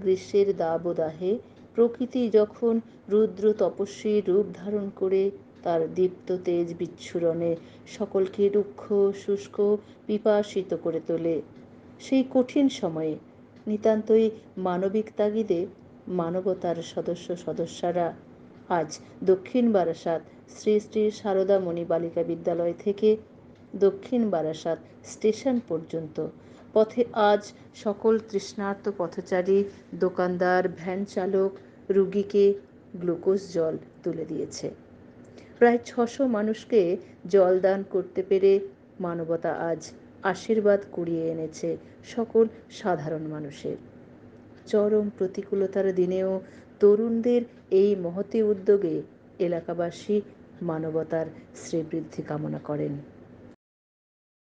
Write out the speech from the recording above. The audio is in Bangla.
গ্রীষ্মের দাবদাহে প্রকৃতি যখন রুদ্র তপস্বীর রূপ ধারণ করে তার দীপ্ত তেজ বিচ্ছুরণে সকলকে রুক্ষ শুষ্ক পিপাসিত করে তোলে, সেই কঠিন সময়ে নিতান্তই মানবিক তাগিদে মানবতার সদস্যরা আজ দক্ষিণ বারাসাত শ্রী শ্রী সারদা মণি বালিকা বিদ্যালয় থেকে দক্ষিণ বারাসাত স্টেশন পর্যন্ত পথে আজ সকল তৃষ্ণার্ত পথচারী, দোকানদার, ভ্যান চালক রুগীকে গ্লুকোজ জল তুলে দিয়েছে। প্রায় 600 মানুষকে জল দান করতে পেরে মানবতা আজ আশীর্বাদ কুড়িয়ে এনেছে সকল সাধারণ মানুষের। চরম প্রতিকূলতার দিনেও তরুণদের এই মহতী উদ্যোগে এলাকাবাসী মানবতার শ্রীবৃদ্ধি কামনা করেন।